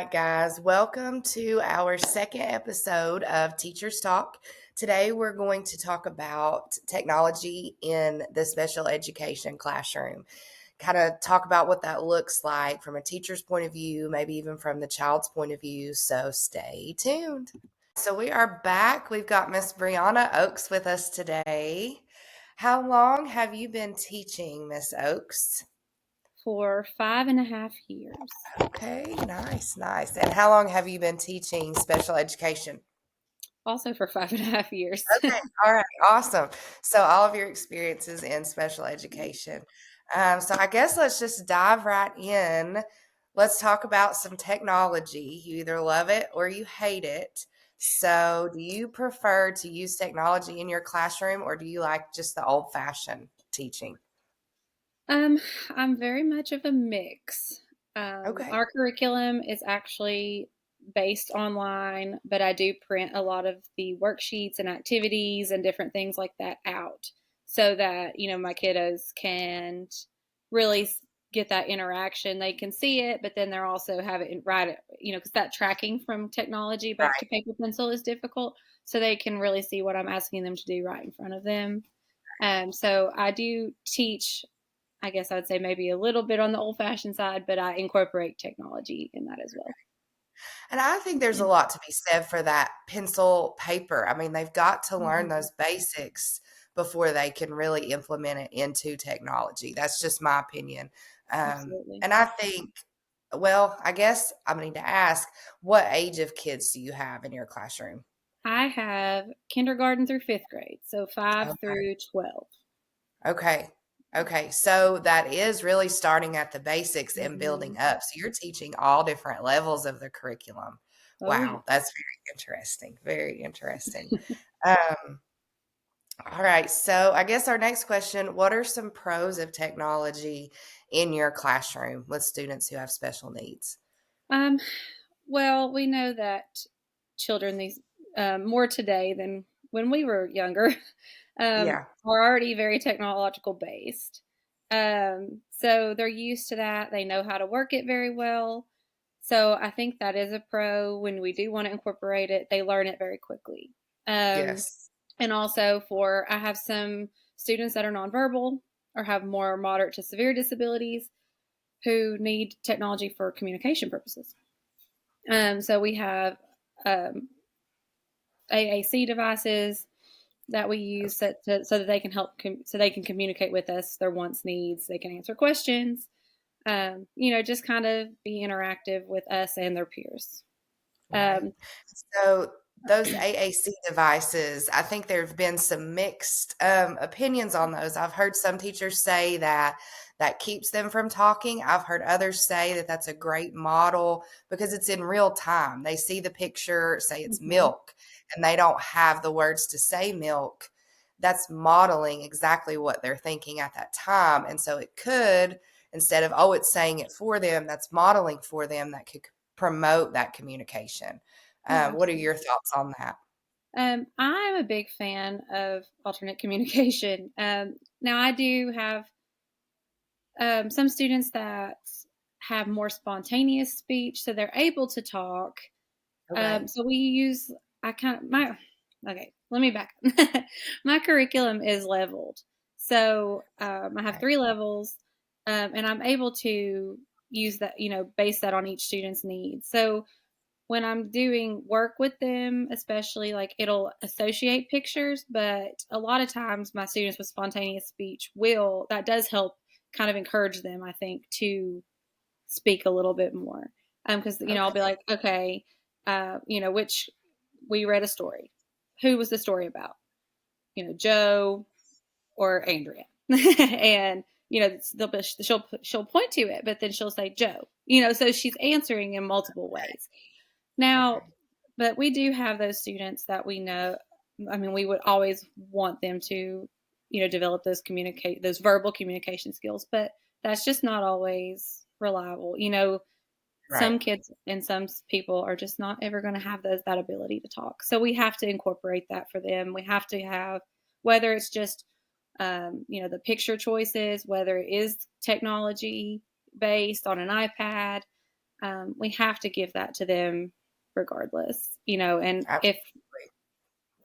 right, guys, welcome to our second episode of Teachers Talk. Today, we're going to talk about technology in the special education classroom. Kind of talk about what that looks like from a teacher's point of view, maybe even from the child's point of view. So, stay tuned. So, we are back. We've got Miss Brianna Oakes with us today. How long have you been teaching, Miss Oakes? For 5.5 years. Okay, nice, nice. And how long have you been teaching special education? Also for 5.5 years. Okay, all right, awesome. So all of your experiences in special education. So I guess let's just dive right in. Let's talk about some technology. You either love it or you hate it. So do you prefer to use technology in your classroom or do you like just the old-fashioned teaching? Um, I'm very much of a mix. Okay. Our curriculum is actually based online, but I do print a lot of the worksheets and activities and different things like that out so that, my kiddos can really get that interaction. They can see it, but then they're also have it write it, because that tracking from technology back to Right. paper pencil is difficult. So they can really see what I'm asking them to do right in front of them. So I do teach, I guess I would say maybe a little bit on the old fashioned side, but I incorporate technology in that as well. And I think there's a Mm. lot to be said for that pencil paper. I mean, they've got to learn Mhm. those basics before they can really implement it into technology. That's just my opinion. Absolutely. And I think, well, I guess I need to ask, what age of kids do you have in your classroom? I have kindergarten through fifth grade, so 5 Okay. through 12. Okay. Okay. So that is really starting at the basics and building Mhm. up. So you're teaching all different levels of the curriculum. Oh, yeah. Wow, that's very interesting. Very interesting. Um, all right. So I guess our next question, what are some pros of technology in your classroom with students who have special needs? Um, well, we know that children these more today than when we were younger Yeah. are already very technological based. So they're used to that. They know how to work it very well. So I think that is a pro. When we do want to incorporate it, they learn it very quickly. Um, Yes. and also I have some students that are nonverbal or have more moderate to severe disabilities who need technology for communication purposes. So we have um, AAC devices that we use so that they can so they can communicate with us their wants, needs. They can answer questions. Just kind of be interactive with us and their peers. Right. Um, So those AAC devices, I think there have been some mixed opinions on those. I've heard some teachers say that that keeps them from talking. I've heard others say that that's a great model because it's in real time. They see the picture, say it's mhm. milk, and they don't have the words to say milk. That's modeling exactly what they're thinking at that time. And so it could, instead of, oh, it's saying it for them, that's modeling for them that could promote that communication. Oh, What are absolutely. your thoughts on that? I'm a big fan of alternate communication. Now, I do have some students that have more spontaneous speech, so they're able to talk. Okay. So we use I kind of my okay. Let me back up. My curriculum is leveled, so I have Okay. 3 levels, and I'm able to use that, base that on each student's needs. So when I'm doing work with them, especially like it'll associate pictures, but a lot of times my students with spontaneous speech will that does help kind of encourage them, I think, to speak a little bit more. Because I'll be Okay. like, okay, which we read a story. Who was the story about? Joe or Andrea, and she'll point to it, but then she'll say Joe. So she's answering in multiple ways. Now, Okay. but we do have those students that we know. I mean, we would always want them to, develop those verbal communication skills, but that's just not always reliable. Right. Some kids and some people are just not ever going to have that ability to talk. So we have to incorporate that for them. We have to have, whether it's just, the picture choices, whether it is technology based on an iPad, we have to give that to them regardless, and if Absolutely.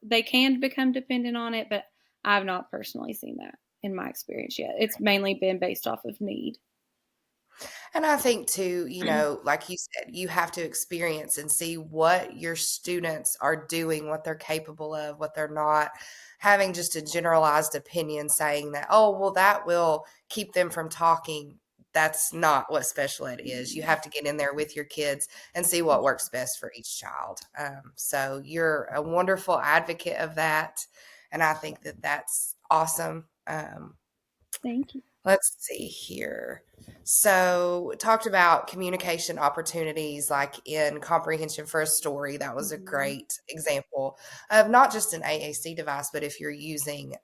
they can become dependent on it, but I've not personally seen that in my experience yet. It's mainly been based off of need. And I think too, like you said, you have to experience and see what your students are doing, what they're capable of, what they're not. Having just a generalized opinion saying that, oh, well, that will keep them from talking. That's not what special ed is. You have to get in there with your kids and see what works best for each child. So you're a wonderful advocate of that. And I think that that's awesome. Thank you. Let's see here. So, talked about communication opportunities like in comprehension for a story. That was a Mhm. great example of not just an AAC device, but if you're using,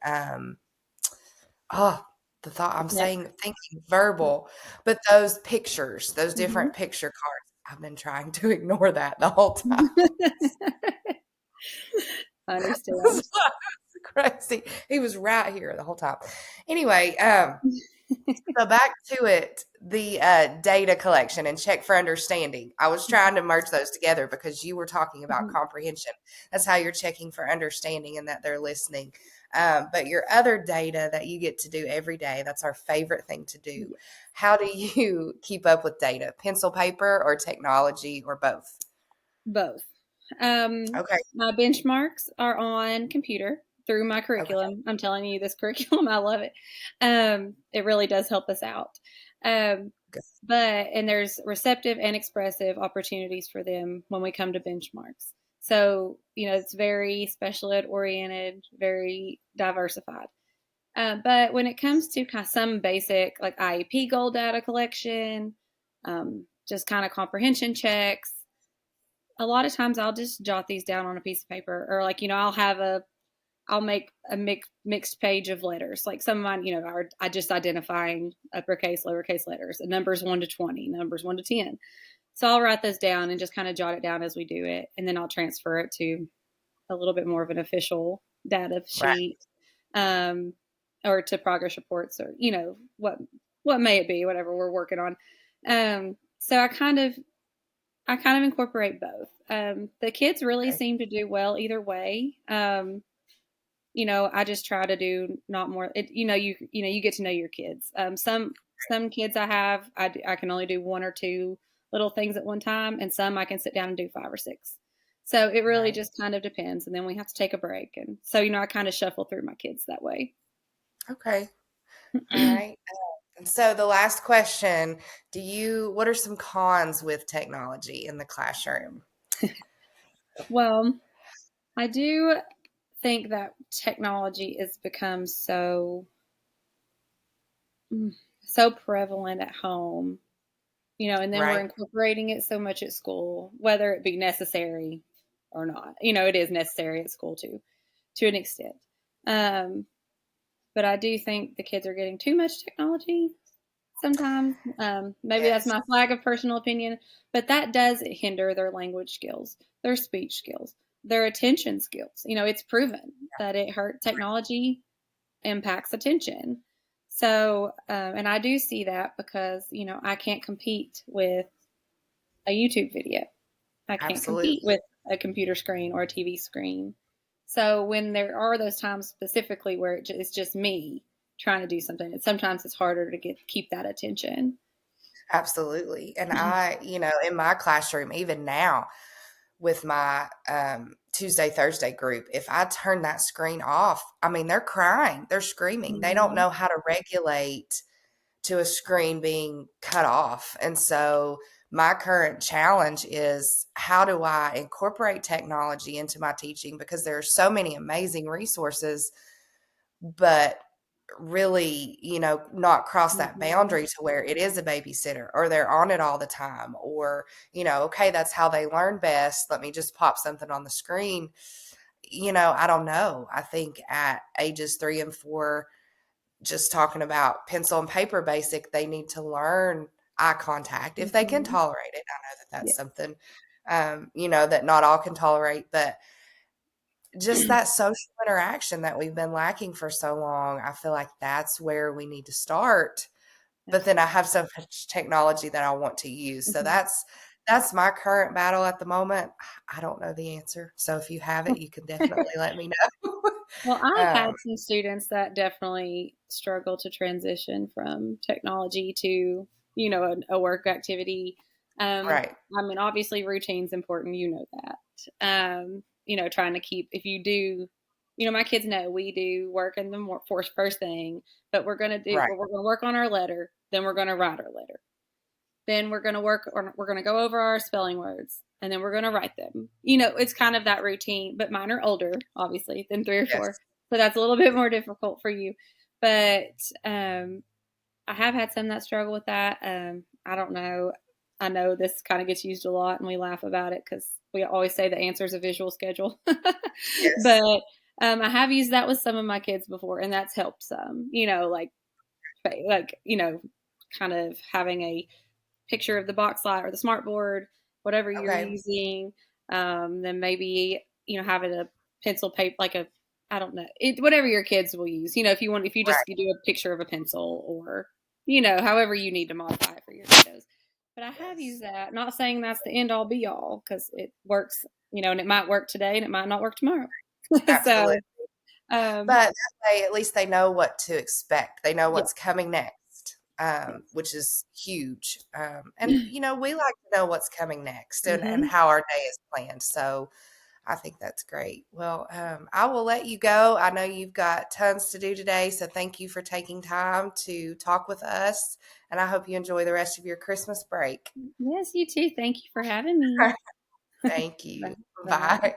oh, the thought I'm Yep. saying, thinking verbal, but those pictures, those Mhm. different picture cards. I've been trying to ignore that the whole time. I understand. Crazy. He was right here the whole time. Anyway, so back to it, the data collection and check for understanding. I was trying to merge those together because you were talking about Mhm. comprehension. That's how you're checking for understanding and that they're listening. But your other data that you get to do every day, that's our favorite thing to do. Yeah, How do you keep up with data? Pencil, paper, or technology, or both? both. Okay. My benchmarks are on computer through my Okay. curriculum. I'm telling you, this curriculum, I love it. It really does help us out. Um, Good. and there's receptive and expressive opportunities for them when we come to benchmarks. So, it's very special ed oriented, very diversified. But when it comes to kind of some basic like IEP goal data collection, just kind of comprehension checks, a lot of times I'll just jot these down on a piece of paper, or like, I'll make a mixed page of letters. Like some of mine, are I just identifying uppercase, lowercase letters, and numbers 1 to 20, numbers 1 to 10. So I'll write those down and just kind of jot it down as we do it, and then I'll transfer it to a little bit more of an official data Right. sheet, um, or to progress reports, or what may it be, whatever we're working on. So I kind of incorporate both. The kids really Okay. seem to do well either way. I just try to do not more. You get to know your kids. Some kids I can only do one or two little things at one time, and some I can sit down and do five or six. So it really Right. just kind of depends, and then we have to take a break, and so I kind of shuffle through my kids that way. Okay. All right. And so the last question, what are some cons with technology in the classroom? Well, I do think that technology has become so prevalent at home, and then we're Right? incorporating it so much at school, whether it be necessary or not. It is necessary at school too, to an extent. Um, but I do think the kids are getting too much technology sometimes. Maybe that's Yes. my flag of personal opinion, but that does hinder their language skills, their speech skills, their attention skills. It's proven that technology impacts attention. So, and I do see that because, I can't compete with a YouTube video. I can't compete Absolutely. with a computer screen or a TV screen. So when there are those times specifically where it's just me trying to do something, sometimes it's harder to keep that attention. Absolutely. And I, in my classroom, even now with my Tuesday, Thursday group, if I turn that screen off, I mean, they're crying, they're screaming. They don't Mhm. know how to regulate to a screen being cut off. And so my current challenge is how do I incorporate technology into my teaching because there are so many amazing resources, but really, not cross that Mhm. boundary to where it is a babysitter or they're on it all the time or, okay, that's how they learn best. Let me just pop something on the screen. I don't know. I think at ages 3 and 4, just talking about pencil and paper basic, they need to learn eye contact if they can Mhm. tolerate it. I know that that's Yeah. something, that not all can tolerate, but just that social interaction that we've been lacking for so long, I feel like that's where we need to start but then I have so much technology that I want to use. So Mhm. that's my current battle at the moment. I don't know the answer. So if you have it, you can definitely let me know. Well, I've Um, had some students that definitely struggle to transition from technology to, a work activity. Um, right, I mean, obviously, routine's important. You know that. Trying to keep, if you do, my kids know we do work in the first thing, but right, we're going to work on our letter, then we're going to write our letter. Then we're going to go over our spelling words and then we're going to write them. It's kind of that routine, but mine are older, obviously, than 3 or 4. yes, So that's a little bit more difficult for you. But I have had some that struggle with that. I don't know. I know this kind of gets used a lot and we laugh about it because we always say the answer is a visual schedule. yes, But I have used that with some of my kids before and that's helped some, kind of having a picture of the box light or the smart board, whatever you're okay, using. Then maybe, having a pencil paper, like I don't know, whatever your kids will use. If you just right, you do a picture of a pencil or, however you need to modify it for your kiddos. But I have yes, used that. Not saying that's the end all be all because it works, and it might work today and it might not work tomorrow. absolutely. So, um, But that way, at least they know what to expect. They know yeah. what's coming next, Yes. which is huge. And we like to know what's coming next and Hmm. how our day is planned. So I think that's great. Well, I will let you go. I know you've got tons to do today, so thank you for taking time to talk with us. And I hope you enjoy the rest of your Christmas break. Yes, you too. Thank you for having me. Thank you. Bye. Bye. Bye.